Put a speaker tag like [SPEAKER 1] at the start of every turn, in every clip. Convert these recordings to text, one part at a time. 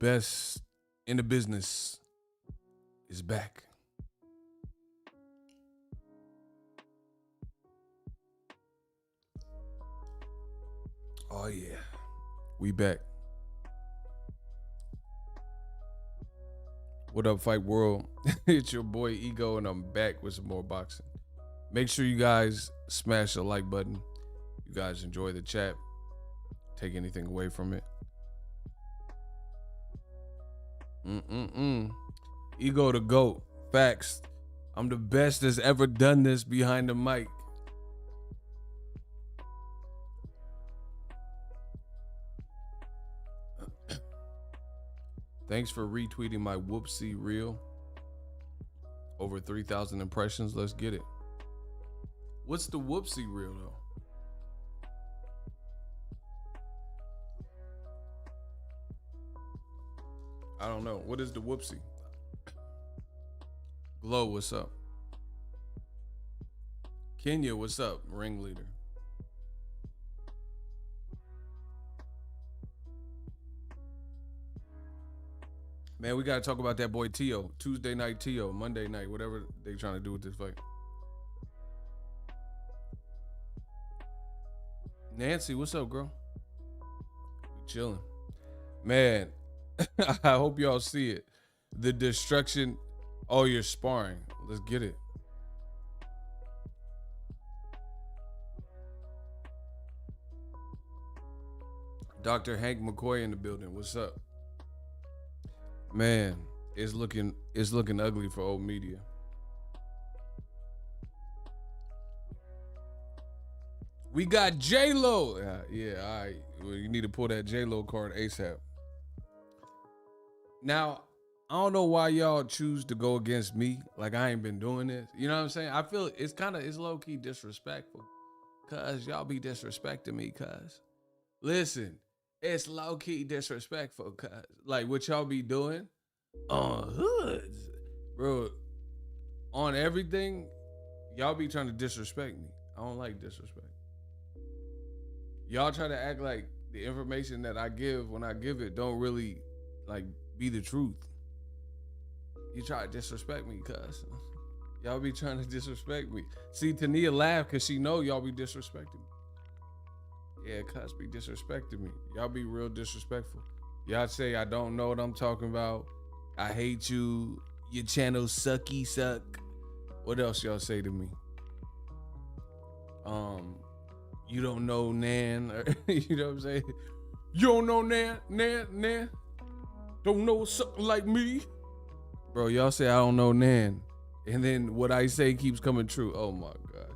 [SPEAKER 1] best in the business is back. Oh yeah, we back. What up, Fight World? It's your boy Ego, and I'm back with some more boxing. Make sure you guys smash the like button. You guys enjoy the chat. Take anything away from it. Ego the GOAT. Facts. I'm the best that's ever done this behind the mic. Thanks for retweeting my whoopsie reel. Over 3,000 impressions. Let's get it. What's the whoopsie reel though? I don't know. What is the whoopsie? Glow, what's up? Kenya, what's up? Ringleader. Man, we gotta talk about that boy Teo. Tuesday night Teo, Monday night, whatever they trying to do with this fight. Nancy, what's up, girl? We chilling. Man, I hope y'all see it. The destruction. Oh, you're sparring. Let's get it. Dr. Hank McCoy in the building. What's up? Man, it's looking ugly for old media. We got J-Lo. Yeah, all right. Well, you need to pull that J-Lo card ASAP. Now, I don't know why y'all choose to go against me. Like, I ain't been doing this. You know what I'm saying? I feel it's low-key disrespectful. Cuz y'all be disrespecting me, cuz. Listen, it's low-key disrespectful, cuz. Like, what y'all be doing on hoods. Bro, on everything, y'all be trying to disrespect me. I don't like disrespect. Y'all try to act like the information that I give when I give it don't really, like, be the truth. You try to disrespect me, cuz. Y'all be trying to disrespect me. See, Tania laugh because she know y'all be disrespecting me. Yeah, cuz be disrespecting me. Y'all be real disrespectful. Y'all say I don't know what I'm talking about. I hate you. Your channel sucky suck. What else y'all say to me? You don't know Nan. Or, you know what I'm saying? You don't know Nan. Don't know something like me. Bro, y'all say I don't know Nan. And then what I say keeps coming true. Oh my God.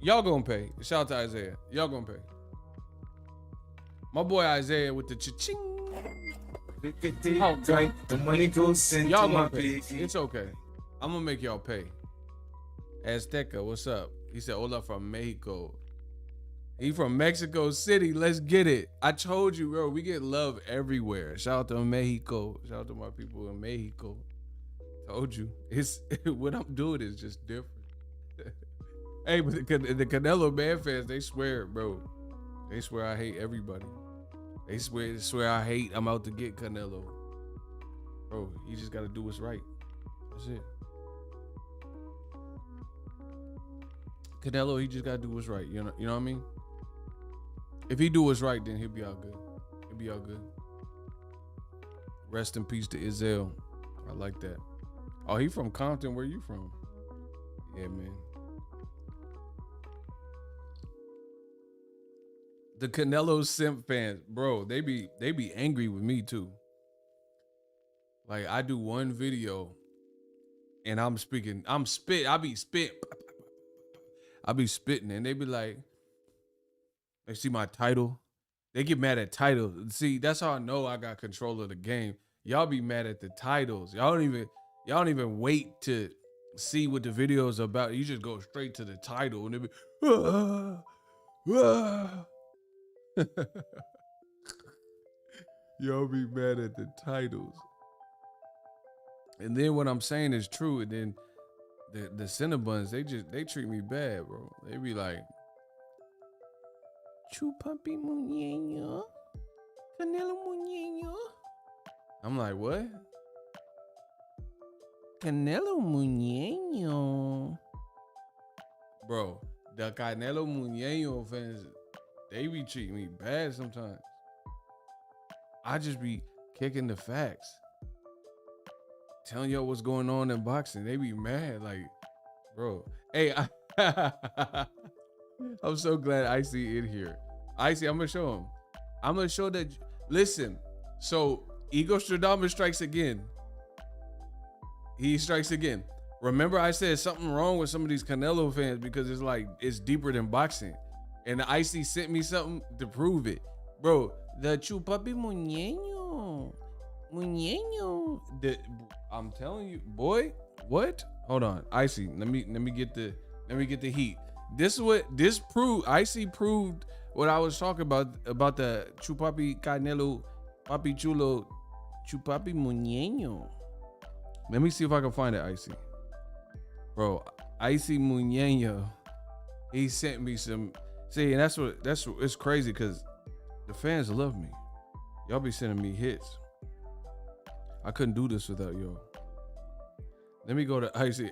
[SPEAKER 1] Y'all gonna pay. Shout out to Isaiah. Y'all gonna pay. My boy Isaiah with the cha-ching. The money goes into y'all gonna pay. It's okay. I'm gonna make y'all pay. Azteca, what's up? He said, hola from Mexico. He from Mexico City. Let's get it. I told you, bro, we get love everywhere. Shout out to Mexico. Shout out to my people in Mexico. Told you. It's what I'm doing is just different. Hey, but the Canelo man fans, they swear, bro. They swear I hate everybody. They swear I hate. I'm out to get Canelo. Bro, you just gotta do what's right. That's it. Canelo, he just gotta do what's right. You know what I mean? If he do what's right, then he'll be all good. He'll be all good. Rest in peace to Zelle. I like that. Oh, he from Compton. Where you from? Yeah, man. The Canelo simp fans, bro, they be angry with me too. Like, I do one video and I be spitting, and they be like, they see my title. They get mad at titles. See, that's how I know I got control of the game. Y'all be mad at the titles. Y'all don't even wait to see what the video is about. You just go straight to the title and they be, y'all be mad at the titles. And then what I'm saying is true. And then the Cinnabons, they treat me bad, bro. They be like, Chupapi Muñeño, Canelo Muñeño. I'm like, what? Canelo Muñeño. Bro, the Canelo Muñeño fans, they be treating me bad sometimes. I just be kicking the facts. Telling y'all what's going on in boxing. They be mad. Like, bro. Hey, I'm so glad Icy in here. Icy, I'm going to show him. I'm going to show that. Listen, so Ego Stradamus strikes again. He strikes again. Remember I said something wrong with some of these Canelo fans because it's like, it's deeper than boxing. And Icy sent me something to prove it. Bro, the Chupapi Muñeño. I'm telling you, boy, what? Hold on. Icy, let me get the heat. This proved, Icy proved what I was talking about the Chupapi Canelo, Papi Chulo, Chupapi Muñeño. Let me see if I can find it, Icy. Bro, Icy Muñeño, he sent me some. See, and that's what it's crazy because the fans love me. Y'all be sending me hits. I couldn't do this without y'all. Let me go to Icy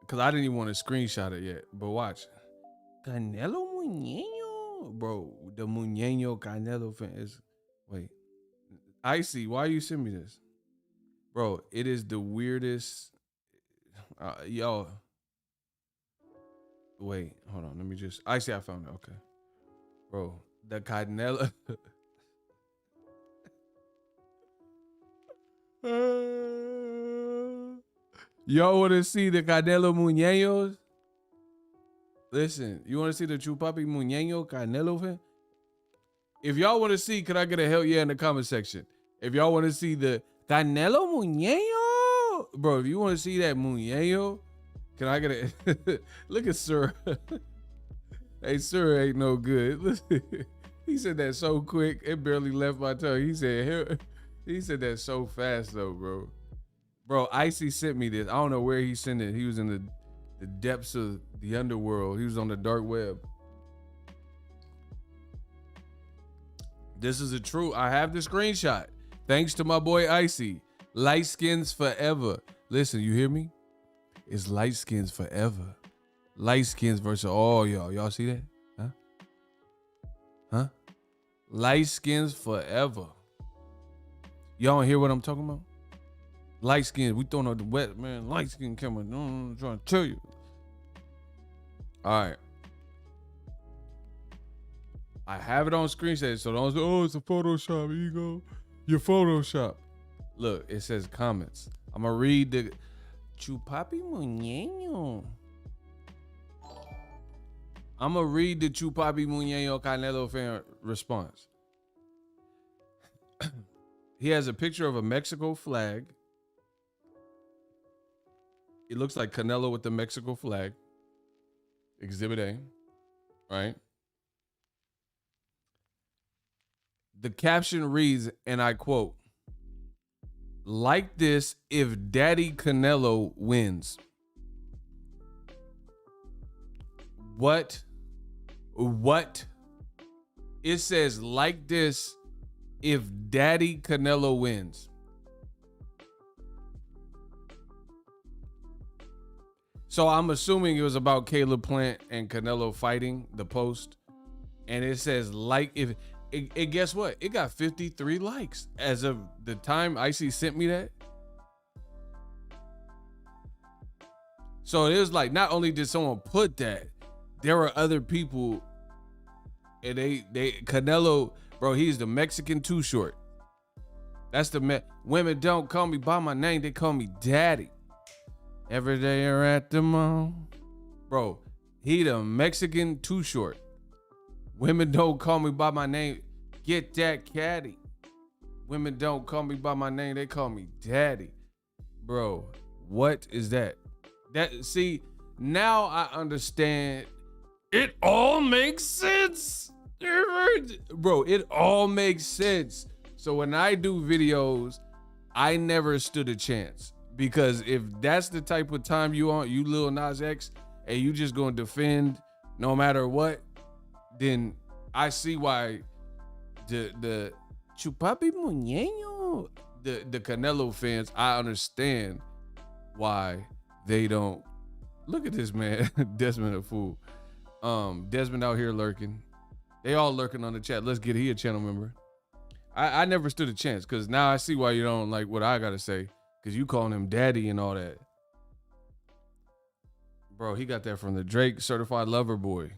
[SPEAKER 1] because I didn't even want to screenshot it yet. But watch, Canelo Muñeño, bro. The Muñeño Canelo fan is. Wait, Icy, why you send me this? Bro, it is the weirdest. Yo. Wait, hold on. Let me just. I found it. Okay. Bro, the Canelo. Y'all want to see the Canelo Muñeños? Listen, you want to see the Chupapi Muñeño Canelo fan? If y'all want to see, can I get a hell yeah in the comment section? If y'all want to see the Canelo Muñeño, bro, if you want to see that Muñeño, can I get a look at Sir? Hey, Sir ain't no good. He said that so quick, it barely left my tongue. He said that so fast though, bro. Bro, Icy sent me this. I don't know where he sent it. He was in the depths of the underworld. He was on the dark web. This is a true. I have the screenshot. Thanks to my boy Icy. Light skins forever. Listen, you hear me? It's light skins forever. Light skins versus all y'all. Y'all see that? Huh? Light skins forever. Y'all don't hear what I'm talking about? Light skins. We throwing out the wet, man. Light skin coming. I'm trying to tell you. All right. I have it on screenshot, so don't say, oh, it's a Photoshop. Here you go. Your Photoshop. Look, it says comments. I'm going to read the Chupapi Muñeño. I'm going to read the Chupapi Muñeño Canelo fan response. He has a picture of a Mexico flag. It looks like Canelo with the Mexico flag. Exhibit A. Right? The caption reads, and I quote, like this if Daddy Canelo wins. What? It says like this if Daddy Canelo wins. So I'm assuming it was about Caleb Plant and Canelo fighting, the post. And it says like if it guess what? It got 53 likes as of the time Icy sent me that. So it was like not only did someone put that, there were other people, and they Canelo, bro, he's the Mexican Too Short. That's the women don't call me by my name, they call me Daddy. Every day you're at the mall, bro. He the Mexican Too Short. Women don't call me by my name. Get that caddy. Women don't call me by my name. They call me Daddy. Bro, what is that? See, now I understand. It all makes sense. Bro, it all makes sense. So when I do videos, I never stood a chance. Because if that's the type of time you on, you Lil Nas X, and you just gonna defend no matter what, then I see why the Chupapi Muñeño, the Canelo fans, I understand why they don't. Look at this man, Desmond a fool. Desmond out here lurking. They all lurking on the chat. Let's get he a channel member. I never stood a chance because now I see why you don't like what I gotta say because you calling him daddy and all that. Bro, he got that from the Drake Certified Lover Boy.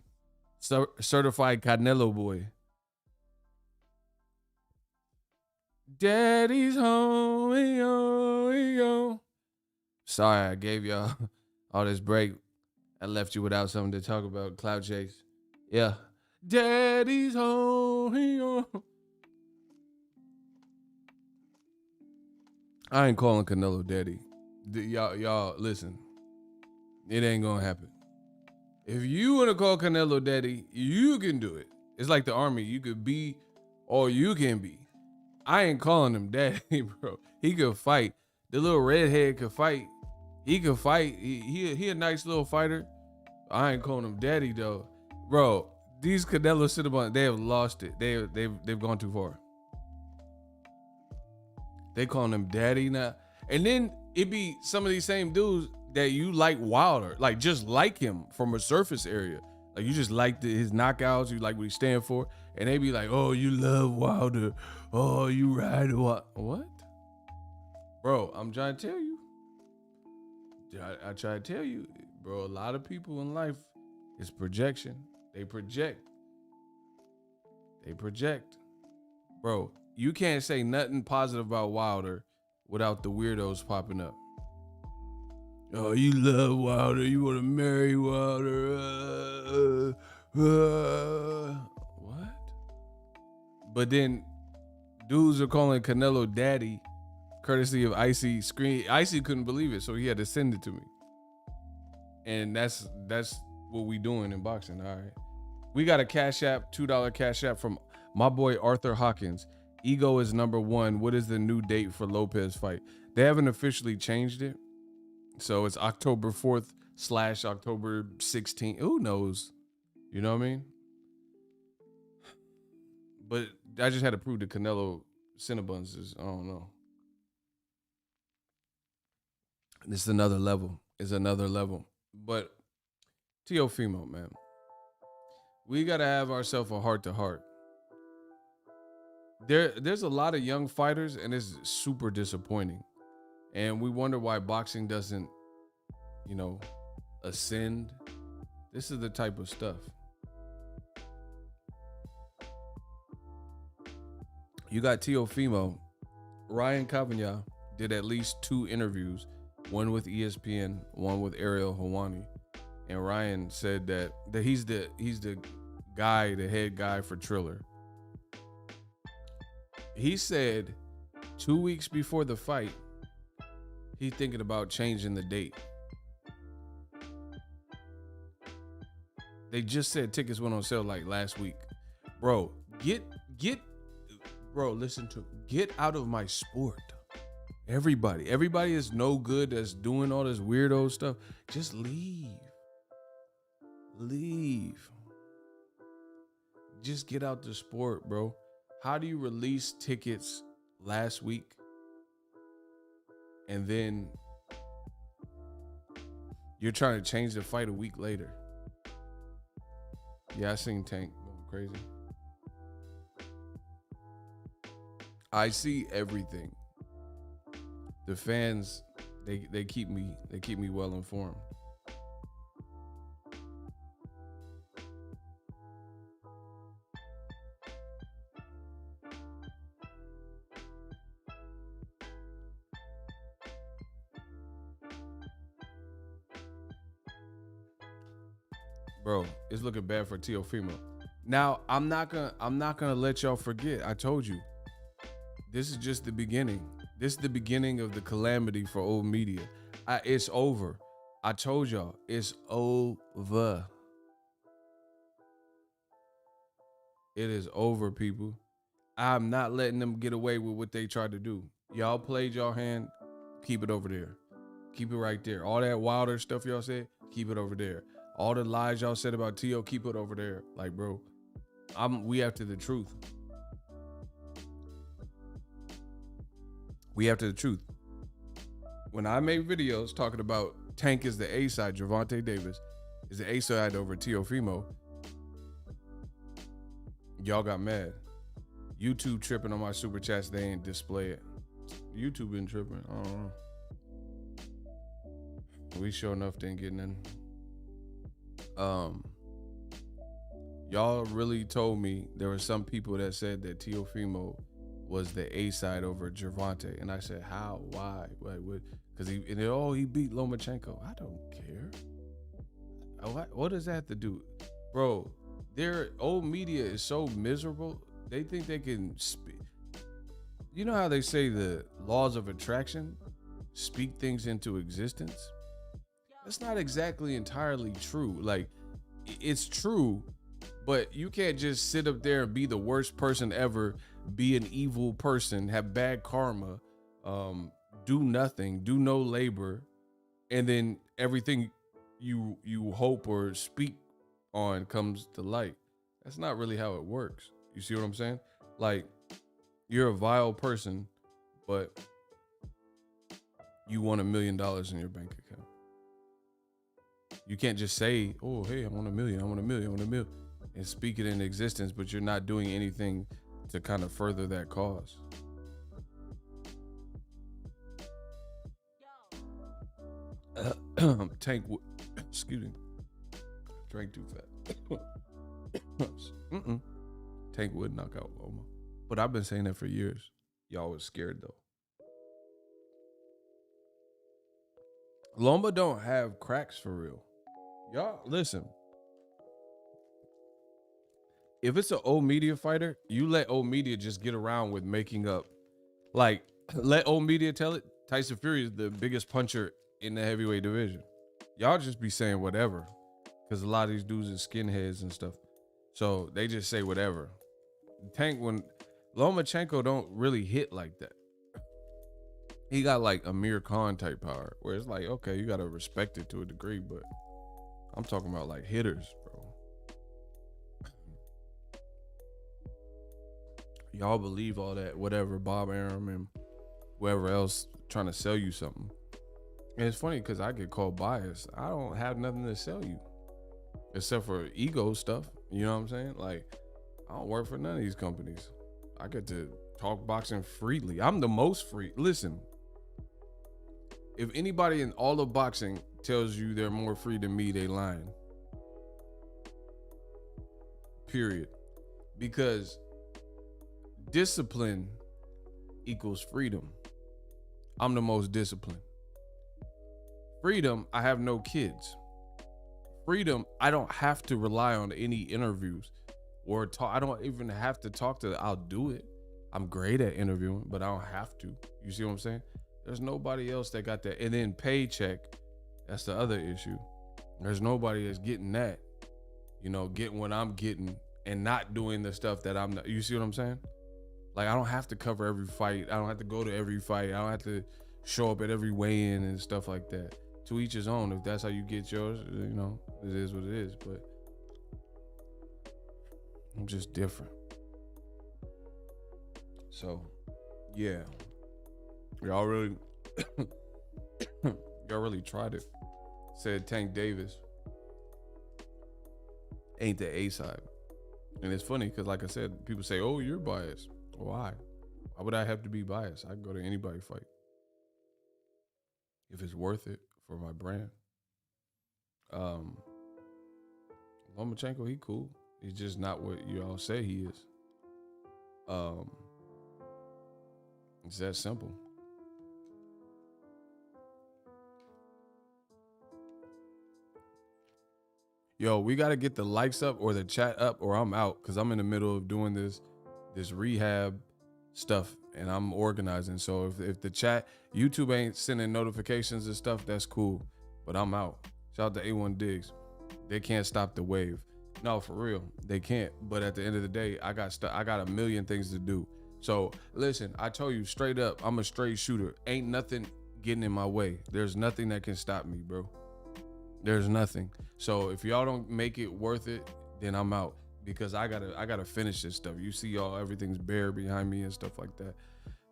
[SPEAKER 1] Certified Canelo Boy. Daddy's home. Yo. Sorry, I gave y'all all this break. I left you without something to talk about. Cloud chase. Yeah. Daddy's home. I ain't calling Canelo daddy. Y'all, listen. It ain't gonna happen. If you want to call Canelo daddy, you can do it. It's like the army. You could be or you can be. I ain't calling him daddy, bro. He could fight. The little redhead could fight. He could fight. He a nice little fighter. I ain't calling him daddy though. Bro, these Canelo Cinnabon, they have lost it. They've gone too far. They calling him daddy now. And then it be some of these same dudes that you like Wilder, like just like him from a surface area. Like you just like his knockouts, you like what he stand for. And they be like, oh, you love Wilder. Oh, you ride Wilder. What? Bro, I'm trying to tell you. I try to tell you, bro, a lot of people in life is projection. They project. Bro, you can't say nothing positive about Wilder without the weirdos popping up. Oh, you love Wilder. You want to marry Wilder. What? But then dudes are calling Canelo daddy courtesy of Icy Screen. Icy couldn't believe it, so he had to send it to me. And that's what we doing in boxing, all right? We got a Cash App, $2 Cash App from my boy Arthur Hawkins. Ego is number 1. What is the new date for Lopez fight? They haven't officially changed it. So it's October 4th / October 16th. Who knows? You know what I mean? But I just had to prove the Canelo Cinnabons is, I don't know. It's another level. But Teofimo, man, we got to have ourselves a heart-to-heart. There's a lot of young fighters, and it's super disappointing. And we wonder why boxing doesn't, ascend. This is the type of stuff. You got Teofimo. Ryan Cavagna did at least 2 interviews, one with ESPN, one with Ariel Helwani. And Ryan said that he's the guy, the head guy for Triller. He said 2 weeks before the fight, he's thinking about changing the date. They just said tickets went on sale like last week. Bro, listen to, get out of my sport. Everybody is no good that's doing all this weirdo stuff. Just leave. Just get out the sport, bro. How do you release tickets last week and then you're trying to change the fight a week later? Yeah, I seen Tank going crazy. I see everything. The fans, they keep me well informed. Bro, it's looking bad for Teofimo. Now, I'm not gonna let y'all forget. I told you, this is just the beginning. This is the beginning of the calamity for old media. It's over. I told y'all, it's over. It is over, people. I'm not letting them get away with what they tried to do. Y'all played y'all hand. Keep it over there. Keep it right there. All that Wilder stuff y'all said, keep it over there. All the lies y'all said about T.O., keep it over there. Like, bro, we after the truth. We have to the truth. When I made videos talking about Tank is the A side, Gervonta Davis is the A side over Teofimo, y'all got mad. YouTube tripping on my super chats, they ain't display it. YouTube been tripping. I don't know. We sure enough didn't get none. Y'all really told me there were some people that said that Teofimo was the A side over Gervonta, and I said, how? Why? Because he beat Lomachenko. I don't care. What does that have to do, bro? Their old media is so miserable. They think they can speak. You know how they say the laws of attraction speak things into existence? That's not exactly entirely true. Like, it's true, but you can't just sit up there and be the worst person ever, be an evil person, have bad karma, do nothing, do no labor, and then everything you hope or speak on comes to light. That's not really how it works. You see what I'm saying? Like, you're a vile person, but you want $1 million in your bank account. You can't just say, oh, hey, I want $1 million, I want $1 million, I want $1 million, and speak it in existence, but you're not doing anything to kind of further that cause. Excuse me. Drank too fast. Tank would knock out Loma. But I've been saying that for years. Y'all was scared though. Loma don't have cracks for real. Y'all, listen. If it's an old media fighter, you let old media just get around with making up. Like, let old media tell it. Tyson Fury is the biggest puncher in the heavyweight division. Y'all just be saying whatever. Because a lot of these dudes are skinheads and stuff. So they just say whatever. Tank, when Lomachenko don't really hit like that. He got like Amir Khan type power. Where it's like, okay, you got to respect it to a degree. But I'm talking about like hitters, bro. Y'all believe all that, whatever, Bob Arum and whoever else trying to sell you something. And it's funny because I get called biased. I don't have nothing to sell you except for ego stuff. You know what I'm saying? Like, I don't work for none of these companies. I get to talk boxing freely. I'm the most free. Listen, if anybody in all of boxing tells you they're more free than me, they lying. Period. Because discipline equals freedom. I'm the most disciplined. Freedom, I have no kids. Freedom, I don't have to rely on any interviews or talk. I don't even have to talk to them. I'll do it. I'm great at interviewing, but I don't have to. You see what I'm saying? There's nobody else that got that. And then paycheck, that's the other issue. There's nobody that's getting that. You know, getting what I'm getting and not doing the stuff that I'm not. You see what I'm saying? Like, I don't have to cover every fight. I don't have to go to every fight. I don't have to show up at every weigh-in and stuff like that. To each his own. If that's how you get yours, you know, it is what it is. But I'm just different. So, yeah. Y'all really tried it. Said Tank Davis ain't the A side. And it's funny because, like I said, people say, oh, you're biased. Why? Why would I have to be biased? I can go to anybody fight. If it's worth it for my brand. Lomachenko, he cool. He's just not what you all say he is. It's that simple. Yo, we got to get the likes up or the chat up or I'm out because I'm in the middle of doing this rehab stuff and I'm organizing. So if the chat, YouTube ain't sending notifications and stuff, that's cool. But I'm out. Shout out to A1 Diggs. They can't stop the wave. No, for real. They can't. But at the end of the day, I got a million things to do. So listen, I told you straight up, I'm a straight shooter. Ain't nothing getting in my way. There's nothing that can stop me, bro. There's nothing. So if y'all don't make it worth it, then I'm out because I gotta finish this stuff. You see y'all, everything's bare behind me and stuff like that.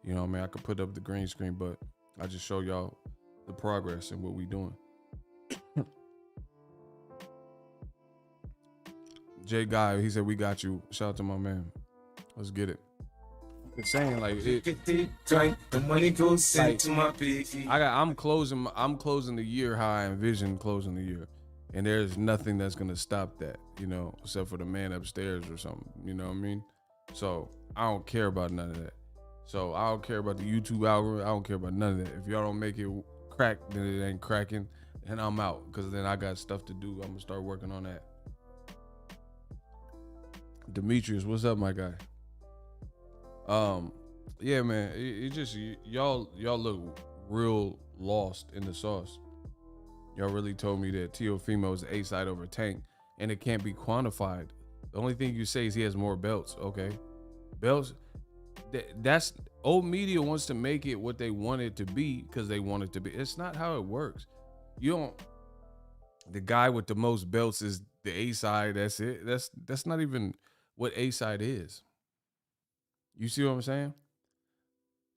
[SPEAKER 1] You know what I mean? I could put up the green screen, but I just show y'all the progress and what we doing. Jay Guy, he said, we got you. Shout out to my man. Let's get it. I'm saying, like, the money goes into my piggy. I'm closing the year how I envision closing the year. And there's nothing that's gonna stop that, you know, except for the man upstairs or something. You know what I mean? So I don't care about none of that. So I don't care about the YouTube algorithm. I don't care about none of that. If y'all don't make it crack, then it ain't cracking, and I'm out. Cause then I got stuff to do. I'm gonna start working on that. Demetrius, what's up, my guy? Yeah, man. It just y'all look real lost in the sauce. Y'all really told me that Teofimo is A-side over Tank, and it can't be quantified. The only thing you say is he has more belts. Okay, belts. That's old media wants to make it what they want it to be because they want it to be. It's not how it works. You don't. The guy with the most belts is the A-side. That's it. That's not even what A-side is. You see what I'm saying?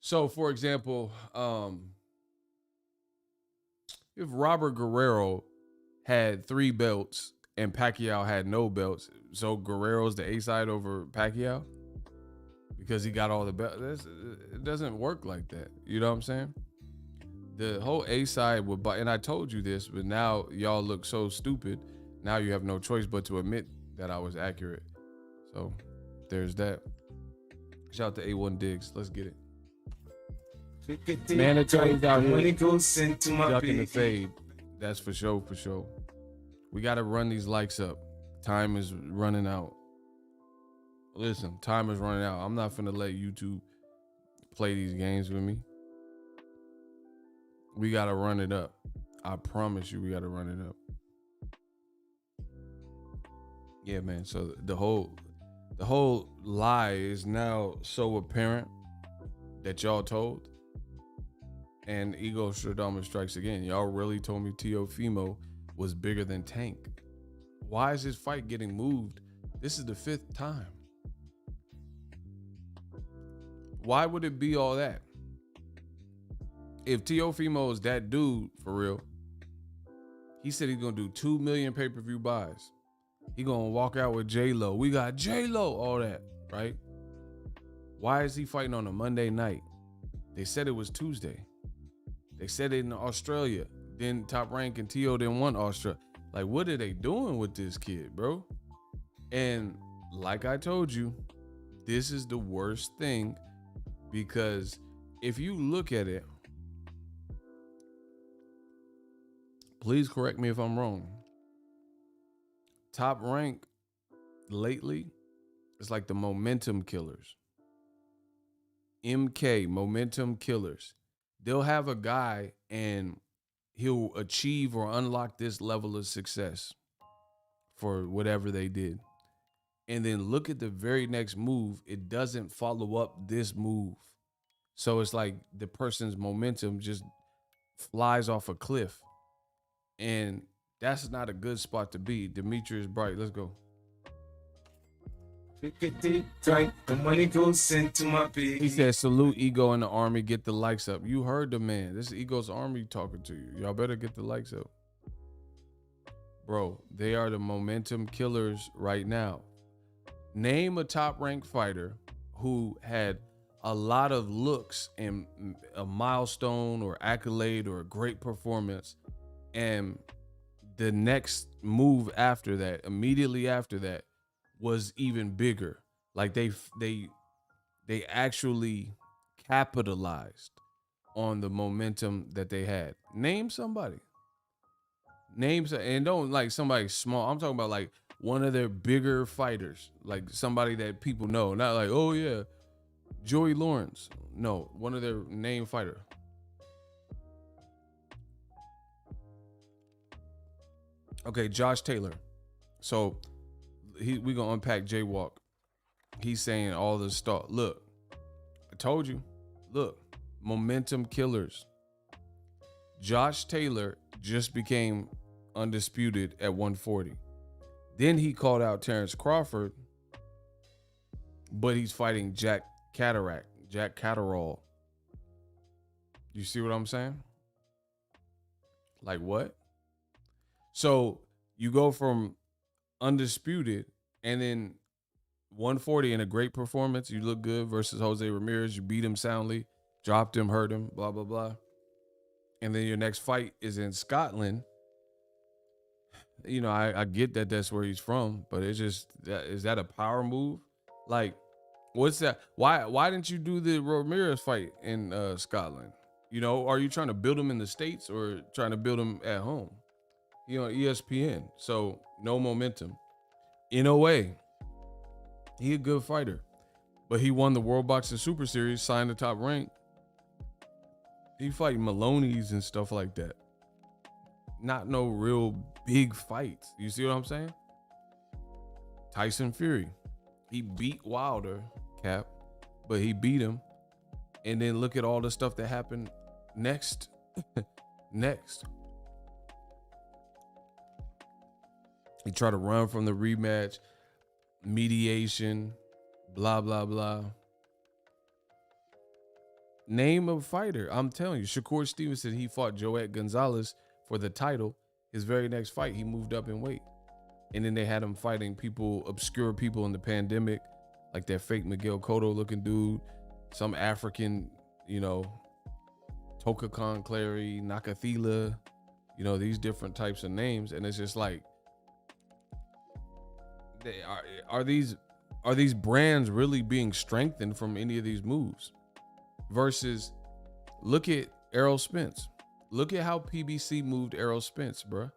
[SPEAKER 1] So, for example, if Robert Guerrero had 3 belts and Pacquiao had no belts, so Guerrero's the A-side over Pacquiao because he got all the belts. It doesn't work like that. You know what I'm saying? The whole A-side would buy, and I told you this, but now y'all look so stupid. Now you have no choice but to admit that I was accurate. So there's that. Shout out to A1 Diggs. Let's get it. Mandatory's out here ducking the fade. That's for sure, for sure. We got to run these likes up. Time is running out. Listen, time is running out. I'm not finna let YouTube play these games with me. We got to run it up. I promise you we got to run it up. Yeah, man. So the whole lie is now so apparent that y'all told. And Ego Stradamus strikes again. Y'all really told me Teofimo was bigger than Tank. Why is this fight getting moved? This is the 5th time. Why would it be all that? If Teofimo is that dude, for real, he said he's going to do 2 million pay-per-view buys. He going to walk out with J-Lo. We got J-Lo, all that, right? Why is he fighting on a Monday night? They said it was Tuesday. They said it in Australia. Then Top Rank and Teo didn't want Australia. Like, what are they doing with this kid, bro? And like I told you, this is the worst thing because if you look at it, please correct me if I'm wrong. Top Rank lately is like the momentum killers. MK, momentum killers. They'll have a guy and he'll achieve or unlock this level of success for whatever they did. And then look at the very next move. It doesn't follow up this move. So it's like the person's momentum just flies off a cliff. And that's not a good spot to be. Demetrius Bright, let's go. The money goes into my piggy. He said, salute Ego in the army, get the likes up. You heard the man. This is Ego's army talking to you. Y'all better get the likes up. Bro, they are the momentum killers right now. Name a top-ranked fighter who had a lot of looks and a milestone or accolade or a great performance, and the next move after that, immediately after that, was even bigger. Like they actually capitalized on the momentum that they had. Name somebody. And don't like somebody small. I'm talking about like one of their bigger fighters, like somebody that people know. Not like, oh yeah, Joey Lawrence. No, one of their name fighter. Okay, Josh Taylor. So we gonna unpack Jaywalk. He's saying all the stuff. Look, I told you. Look, momentum killers. Josh Taylor just became undisputed at 140. Then he called out Terrence Crawford, but he's fighting Jack Catterall. You see what I'm saying? Like what? So you go from undisputed and then 140 in a great performance. You look good versus Jose Ramirez. You beat him soundly, dropped him, hurt him, blah, blah, blah. And then your next fight is in Scotland. You know, I get that that's where he's from, but it's just, is that a power move? Like, what's that? Why didn't you do the Ramirez fight in Scotland? You know, are you trying to build him in the States or trying to build him at home? You know, ESPN. So no momentum. In a way, he a good fighter, but he won the World Boxing Super Series, signed the top rank. He fight Maloney's and stuff like that. Not no real big fights. You see what I'm saying? Tyson Fury. He beat Wilder, Cap, but he beat him. And then look at all the stuff that happened next. Next. He tried to run from the rematch, mediation, blah, blah, blah. Name a fighter. I'm telling you, Shakur Stevenson, he fought Joet Gonzalez for the title. His very next fight, he moved up in weight. And then they had him fighting people, obscure people in the pandemic, like that fake Miguel Cotto looking dude, some African, you know, Toka Khan Clary, Nakathila, you know, these different types of names. And it's just like, are these brands really being strengthened from any of these moves? Versus, look at Errol Spence. Look at how PBC moved Errol Spence, bruh.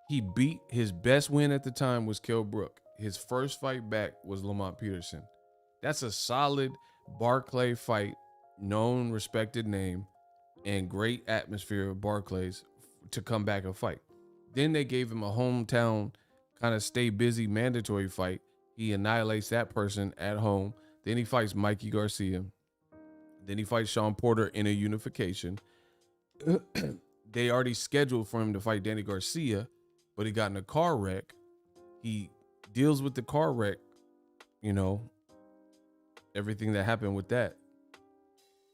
[SPEAKER 1] He beat, his best win at the time was Kell Brook. His first fight back was Lamont Peterson. That's a solid Barclay fight, known, respected name, and great atmosphere of Barclays to come back and fight. Then they gave him a hometown kind of stay busy mandatory fight. He annihilates that person at home. Then he fights Mikey Garcia. Then he fights Sean Porter in a unification. They already scheduled for him to fight Danny Garcia, but he got in a car wreck. He deals with the car wreck, you know, everything that happened with that.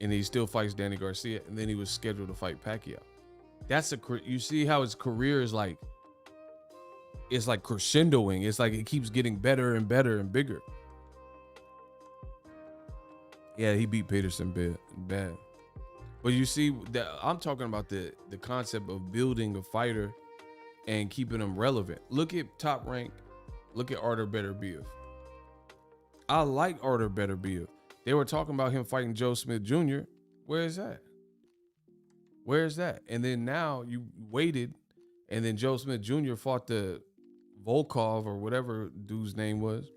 [SPEAKER 1] And he still fights Danny Garcia, and then he was scheduled to fight Pacquiao. You see how his career is like, it's like crescendoing. It's like it keeps getting better and better and bigger. Yeah, he beat Peterson bad. But you see, that I'm talking about the concept of building a fighter and keeping him relevant. Look at Top Rank. Look at Artur Beterbiev. I like Artur Beterbiev. They were talking about him fighting Joe Smith Jr. Where is that? Where's that? And then now you waited, and then Joe Smith Jr. fought the Volkov or whatever dude's name was,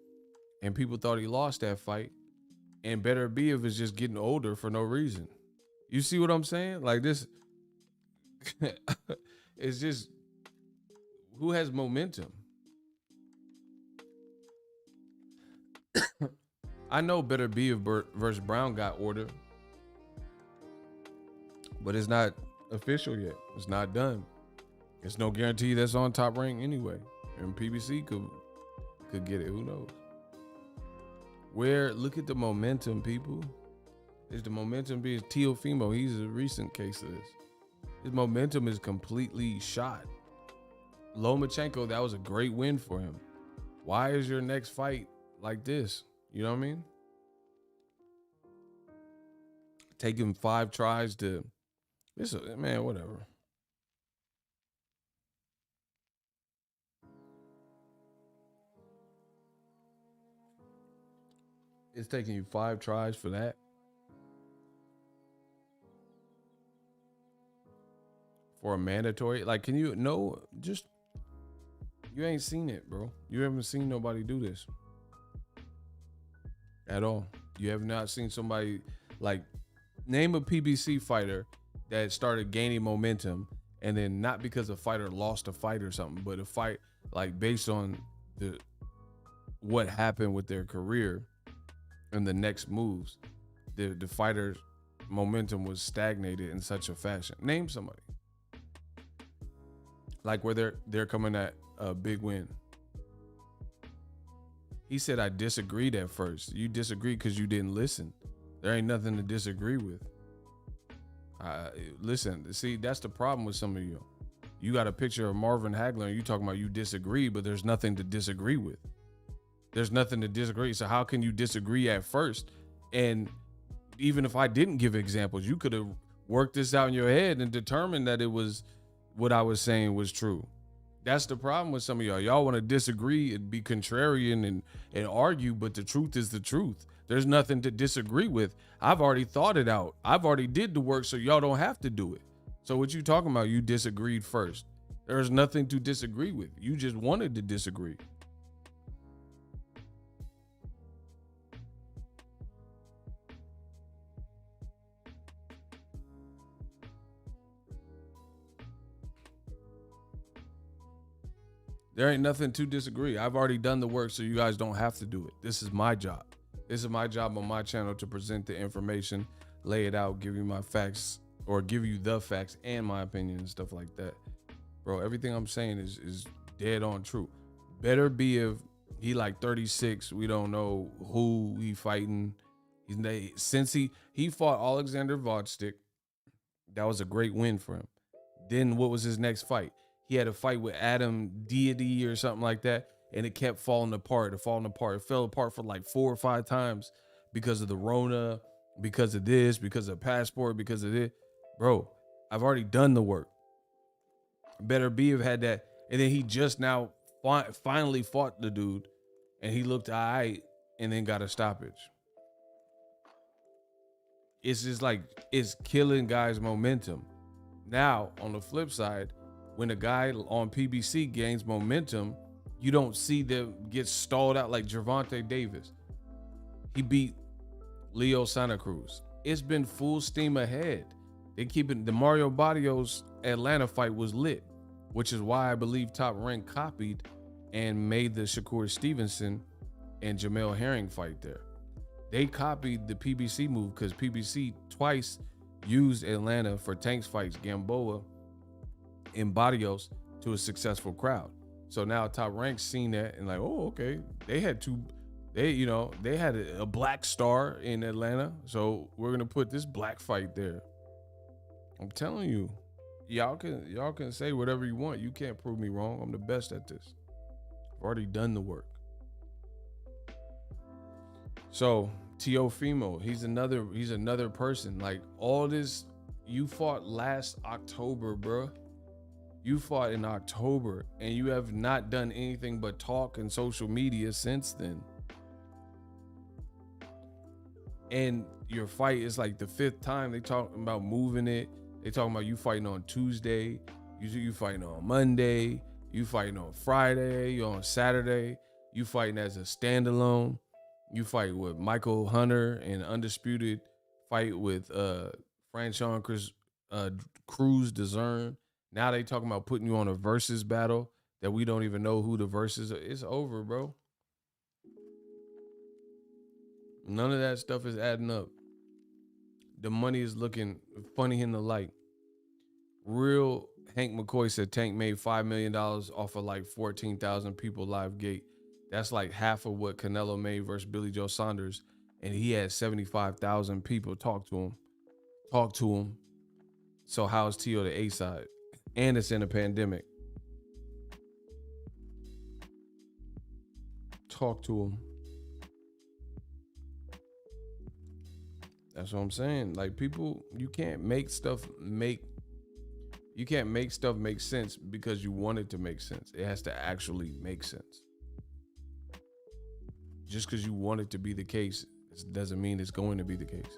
[SPEAKER 1] and people thought he lost that fight. And Beterbiev is just getting older for no reason. You see what I'm saying? Like this, it's just, who has momentum? I know Beterbiev versus Brown got ordered, but it's not official yet. It's not done. It's no guarantee that's on Top Rank anyway. And PBC could get it. Who knows? Look at the momentum, people. Is the momentum being Teofimo? He's a recent case of this. His momentum is completely shot. Lomachenko, that was a great win for him. Why is your next fight like this? You know what I mean? Taking 5 tries to, man, whatever. It's taking you 5 tries for that. For a mandatory, like, can you you ain't seen it, bro. You haven't seen nobody do this at all. You have not seen somebody, like, name a PBC fighter that started gaining momentum, and then not because a fighter lost a fight or something, but a fight like based on what happened with their career and the next moves, the fighter's momentum was stagnated in such a fashion. Name somebody. Like where they're coming at a big win. He said, I disagreed at first. You disagreed because you didn't listen. There ain't nothing to disagree with. Listen, see, that's the problem with some of you. You got a picture of Marvin Hagler and you talking about you disagree, but there's nothing to disagree with. There's nothing to disagree. So how can you disagree at first? And even if I didn't give examples, you could have worked this out in your head and determined that it was what I was saying was true. That's the problem with some of y'all. Y'all want to disagree and be contrarian and argue, but the truth is the truth. There's nothing to disagree with. I've already thought it out. I've already did the work, so y'all don't have to do it. So what you talking about? You disagreed first. There's nothing to disagree with. You just wanted to disagree. There ain't nothing to disagree. I've already done the work, so you guys don't have to do it. This is my job. This is my job on my channel to present the information, lay it out, give you my facts, or give you the facts and my opinion and stuff like that. Bro, everything I'm saying is dead on true. Better be if he like 36. We don't know who he fighting. Since he fought Alexander Vodstick, that was a great win for him. Then what was his next fight? He had a fight with Adam Deity or something like that, and it kept falling apart. It fell apart for like 4 or 5 times because of the Rona, because of this, because of passport, because of this. Bro, I've already done the work. Better be have had that. And then he just now finally fought the dude, and he looked all right and then got a stoppage. It's just like, it's killing guys' momentum. Now, on the flip side, when a guy on PBC gains momentum, you don't see them get stalled out like Gervonta Davis. He beat Leo Santa Cruz. It's been full steam ahead. They keeping the Mario Barrios Atlanta fight was lit, which is why I believe Top Rank copied and made the Shakur Stevenson and Jamel Herring fight there. They copied the PBC move because PBC twice used Atlanta for Tank's fights, Gamboa and Barrios, to a successful crowd. So now Top Rank's seen that and like, oh, okay. They had a black star in Atlanta. So we're gonna put this black fight there. I'm telling you, y'all can say whatever you want. You can't prove me wrong. I'm the best at this. I've already done the work. So Teofimo, he's another person. Like all this, you fought last October, bro. You fought in October, and you have not done anything but talk and social media since then. And your fight is like the 5th time they talking about moving it. They talking about you fighting on Tuesday, you fighting on Monday, you fighting on Friday, you on Saturday, you fighting as a standalone. You fight with Michael Hunter and undisputed fight with Franchon Cruz DeZern. Now they talking about putting you on a versus battle that we don't even know who the versus are. It's over, bro. None of that stuff is adding up. The money is looking funny in the light. Real Hank McCoy said Tank made $5 million off of like 14,000 people live gate. That's like half of what Canelo made versus Billy Joe Saunders. And he had 75,000 people talk to him. So how's T.O. the A side? And it's in a pandemic. Talk to him. That's what I'm saying. Like people, you can't make stuff make sense because you want it to make sense. It has to actually make sense. Just because you want it to be the case doesn't mean it's going to be the case.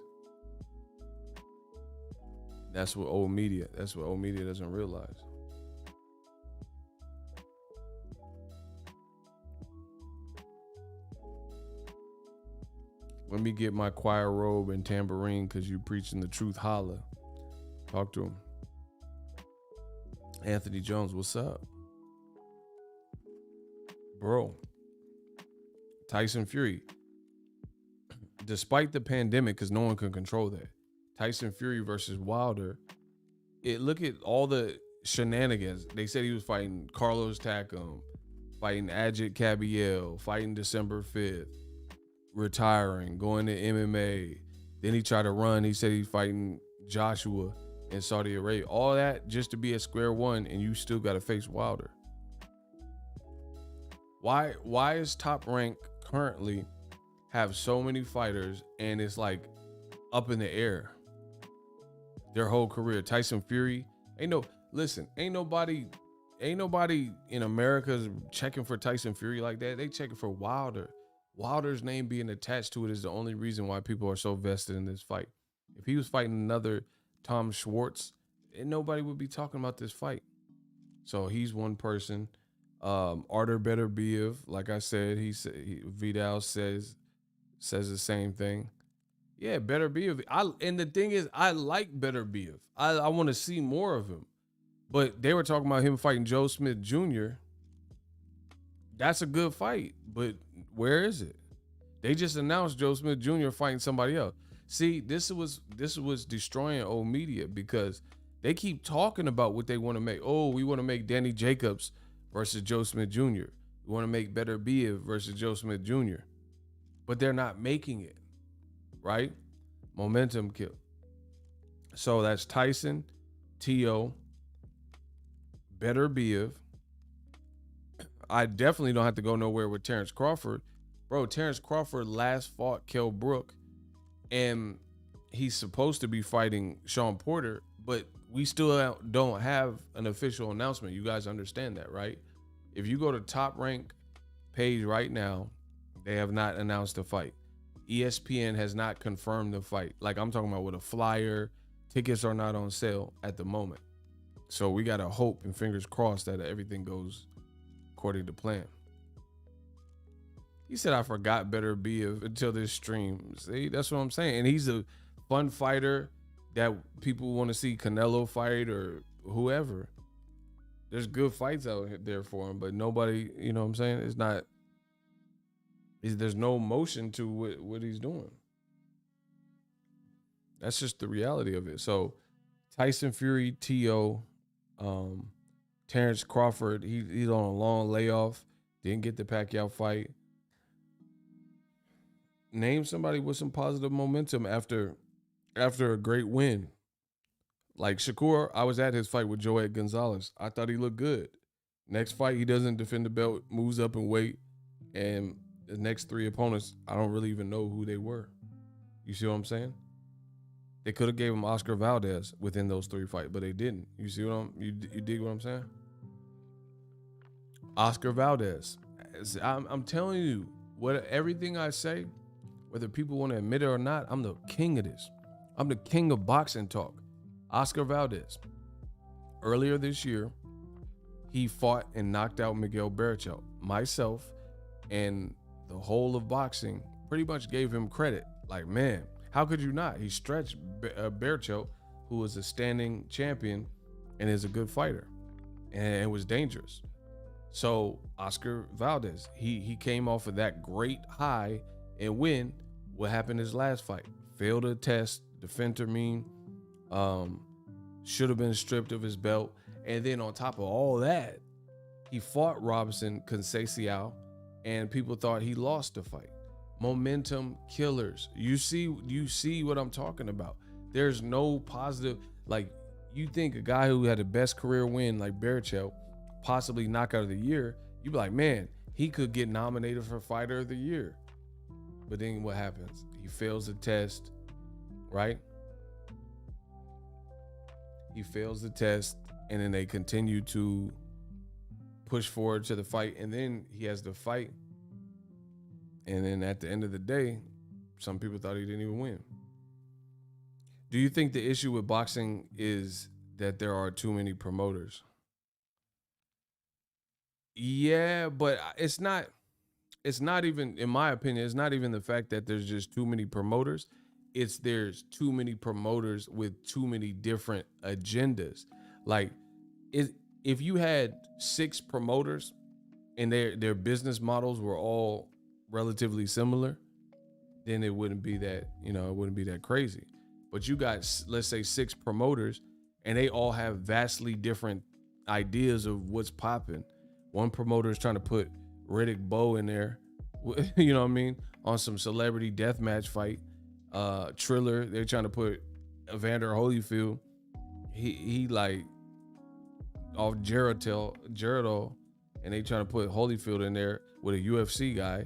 [SPEAKER 1] That's what old media doesn't realize. Let me get my choir robe and tambourine because you preaching the truth. Holla. Talk to him. Anthony Jones, what's up? Bro. Tyson Fury. Despite the pandemic, because no one can control that. Tyson Fury versus Wilder. Look at all the shenanigans. They said he was fighting Carlos Takam, fighting Ajit Cabiel, fighting December 5th, retiring, going to MMA. Then he tried to run. He said he's fighting Joshua. in Saudi Arabia. All that just to be at square one, and you still got to face Wilder. Why is Top Rank currently have so many fighters and it's like up in the air their whole career? Tyson Fury, ain't nobody in America checking for Tyson Fury like that. They checking for Wilder. Wilder's name being attached to it is the only reason why people are so vested in this fight. If he was fighting another Tom Schwartz, nobody would be talking about this fight. So he's one person. Artur Beterbiev, like I said, Vidal says the same thing. Yeah, Beterbiev. And the thing is, I like Beterbiev. I want to see more of him. But they were talking about him fighting Joe Smith Jr. That's a good fight, but where is it? They just announced Joe Smith Jr. fighting somebody else. See, this was destroying old media because they keep talking about what they want to make. Oh, we want to make Danny Jacobs versus Joe Smith Jr. We want to make Beterbiev versus Joe Smith Jr. But they're not making it, right? Momentum kill. So that's Tyson, T.O., Beterbiev. I definitely don't have to go nowhere with Terrence Crawford. Bro, Terrence Crawford last fought Kell Brook, and he's supposed to be fighting Sean Porter, but we still don't have an official announcement. You guys understand that, right? If you go to Top Rank page right now, they have not announced the fight. ESPN has not confirmed the fight. Like I'm talking about with a flyer. Tickets are not on sale at the moment. So we got to hope and fingers crossed that everything goes according to plan. He said, I forgot Beterbiev until this stream. See, that's what I'm saying. And he's a fun fighter that people want to see Canelo fight or whoever. There's good fights out there for him, but nobody, you know what I'm saying? There's no motion to what he's doing. That's just the reality of it. So Tyson Fury, T.O., Terrence Crawford, he's on a long layoff. Didn't get the Pacquiao fight. Name somebody with some positive momentum after a great win. Like Shakur, I was at his fight with Joed Gonzalez. I thought he looked good. Next fight, he doesn't defend the belt, moves up in weight, and the next three opponents, I don't really even know who they were. You see what I'm saying? They could have gave him Oscar Valdez within those three fights, but they didn't. You see what you dig what I'm saying? Oscar Valdez. I'm telling you, everything I say, whether people want to admit it or not, I'm the king of this. I'm the king of boxing talk. Oscar Valdez. Earlier this year, he fought and knocked out Miguel Berchelt. Myself and the whole of boxing pretty much gave him credit. Like, man, how could you not? He stretched Berchelt, who was a standing champion and is a good fighter and was dangerous. So Oscar Valdez, he came off of that great high and win. What happened his last fight? Failed a test, defender should have been stripped of his belt. And then on top of all that, he fought Robinson Conceição, and people thought he lost the fight. Momentum killers. You see what I'm talking about. There's no positive. Like, you think a guy who had the best career win like Berchelt, possibly knockout of the year, you'd be like, man, he could get nominated for fighter of the year. But then what happens? He fails the test, right? He fails the test, and then they continue to push forward to the fight, and then he has the fight. And then at the end of the day, some people thought he didn't even win. Do you think the issue with boxing is that there are too many promoters? Yeah, but it's not even, in my opinion, it's not even the fact that there's just too many promoters. There's too many promoters with too many different agendas. Like, if you had 6 promoters and their business models were all relatively similar, then it wouldn't be that crazy. But you got, let's say, 6 promoters and they all have vastly different ideas of what's popping. One promoter is trying to put Riddick Bowe in there, you know what I mean, on some celebrity deathmatch fight. Triller, they're trying to put Evander Holyfield, he like off Geraldo, and they trying to put Holyfield in there with a UFC guy,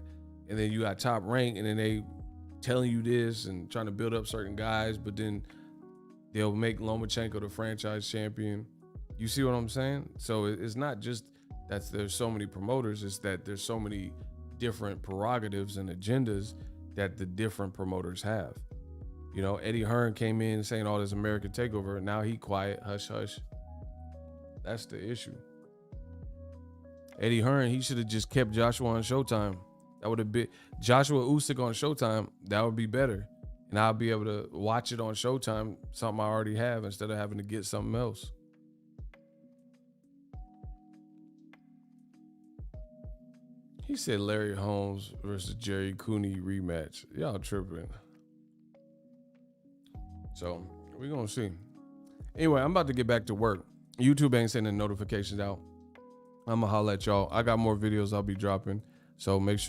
[SPEAKER 1] and then you got Top Rank, and then they telling you this and trying to build up certain guys, but then they'll make Lomachenko the franchise champion. You see what I'm saying? So it's not just that there's so many promoters, it's that there's so many different prerogatives and agendas that the different promoters have. You know, Eddie Hearn came in saying all this American takeover, and now he quiet, hush, hush. That's the issue. Eddie Hearn, he should have just kept Joshua on Showtime. That would have been Joshua Usyk on Showtime. That would be better. And I'll be able to watch it on Showtime, something I already have, instead of having to get something else. He said Larry Holmes versus Jerry Cooney rematch. Y'all tripping. So we're going to see. Anyway, I'm about to get back to work. YouTube ain't sending notifications out. I'm going to holler at y'all. I got more videos I'll be dropping. So make sure